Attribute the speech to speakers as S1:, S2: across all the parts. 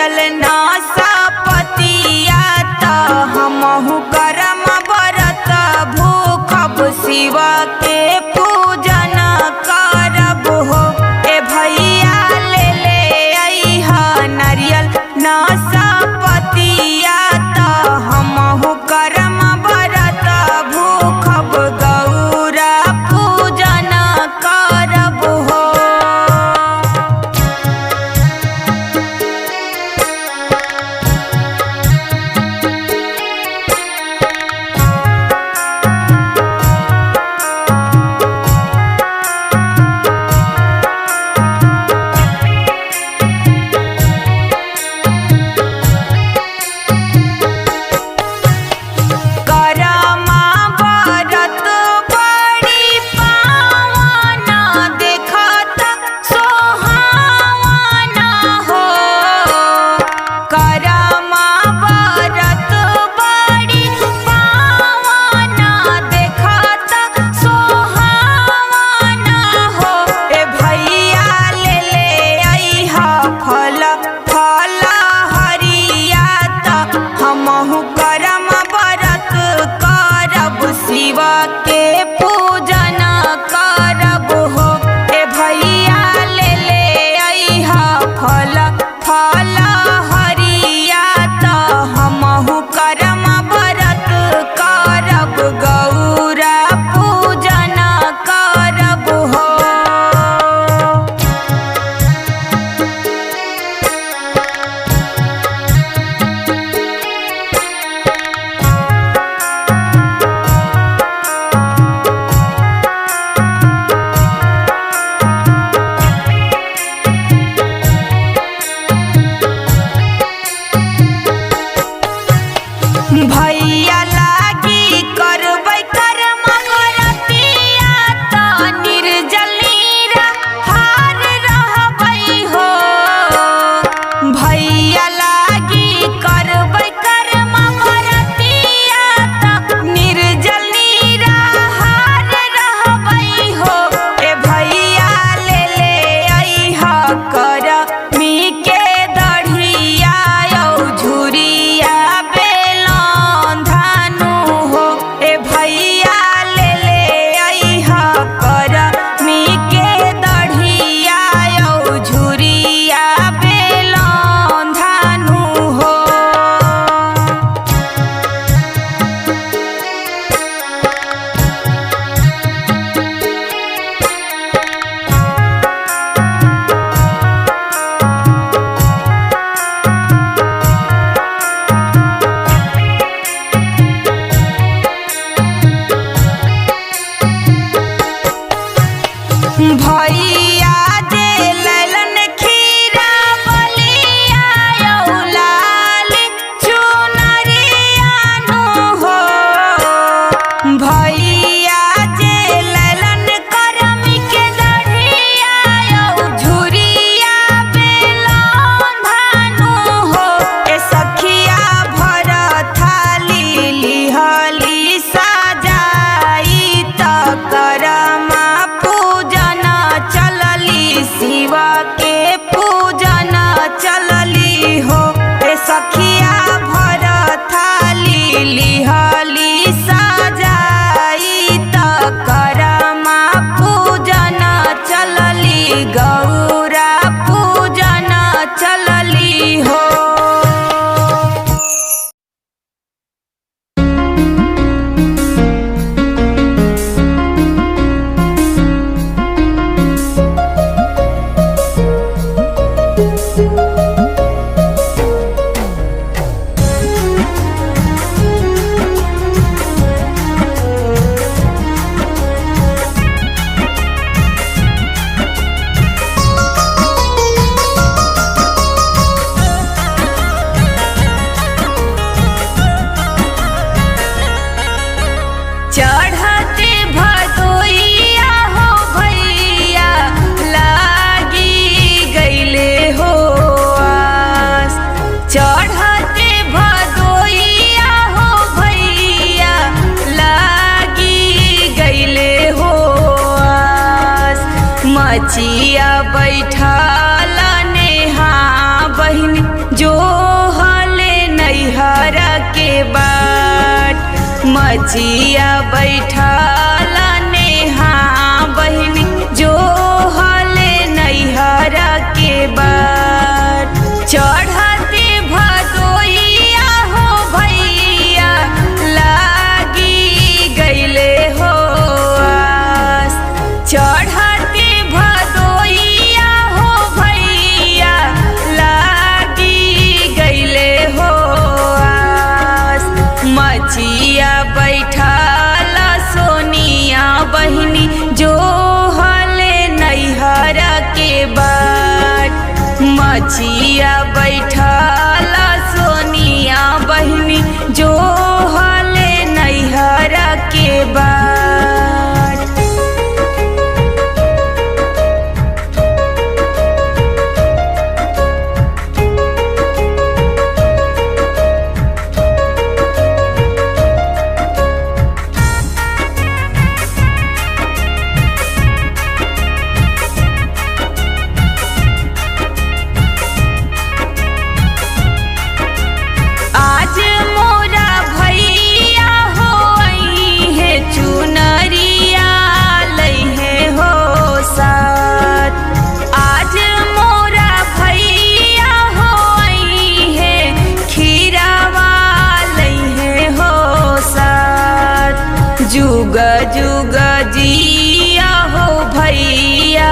S1: नारियल नाशपतिया त हमहु करम व्रत भूखब शिव के पूजन करब हो। ए भैया ले ले अइह नारियल नाशपतिया त हमहु करम व्रत भूखब गौरा पूजन करब हो। मचिया बैठल नेहा बहिनी जो हले नैहरा के बाट चढ़ते भदोइया हो भैया लागी गईले हो आस चढ़ते भदोइया हो भैया लागी गईले हो आस मचिया बैठल सोनिया बहिनी जो हले नैहरा के बाट मचिया बैठल सोनिया बहिनी जो हले नैहरा के बाट आज मोरा भैया हो आई है चुनरिया लइहे हो साथ आज मोरा भैया हो आई है खीरावा लइहे हो साथ जुग जुग जिया हो भैया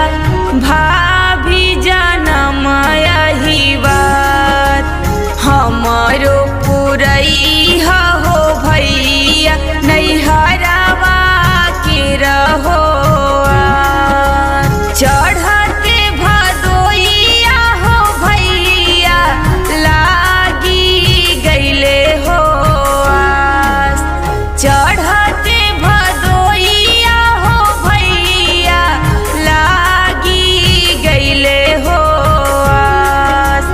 S1: भाभी जनम यही बात हमारो पुरई हो भैया नैहरावा के रहो चढ़ते भदोइया हो भैया लागी गईले हो आस चढ़ते भदोइया हो भैया लागी गईले हो आस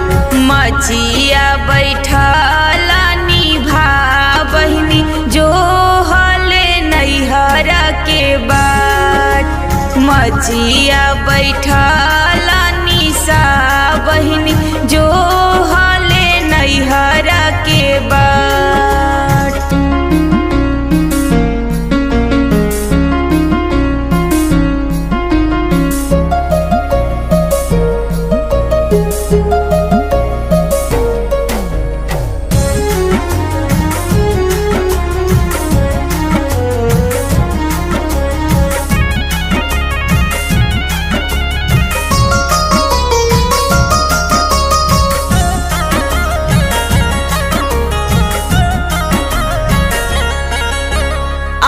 S1: मचिया बैठल निभा बहिनी जो हले नैहरा के बाट मचिया बैठल निशा बहिनी जो हले नैहरा के बाट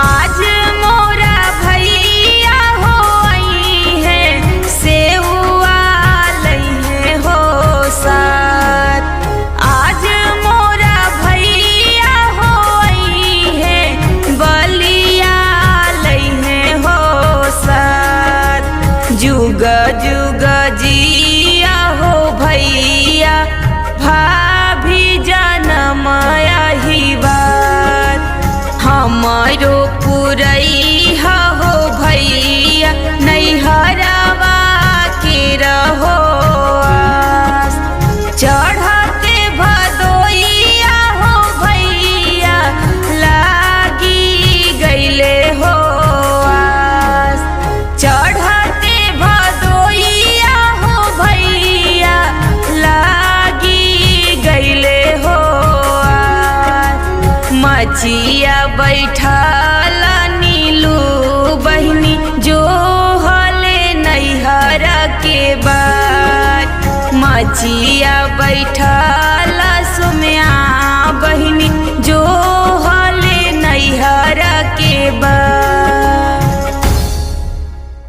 S1: आज मोरा भैया हो आई है सेउआ लइहे हो साथ आज मोरा भैया हो आई है बलिया लइहे हो साथ जुग जुग जिया हो भैया भाभी जनम यही बात हमारो पुरई हो भैया नैहरावा के रहो आस चढ़ते भदोइया हो भैया लागी गईले हो आस चढ़ते भदोइया हो भैया लागी गईले हो आस मचिया बैठल नीलू बहिनी जो हले नैहरा के बाट मचिया बैठल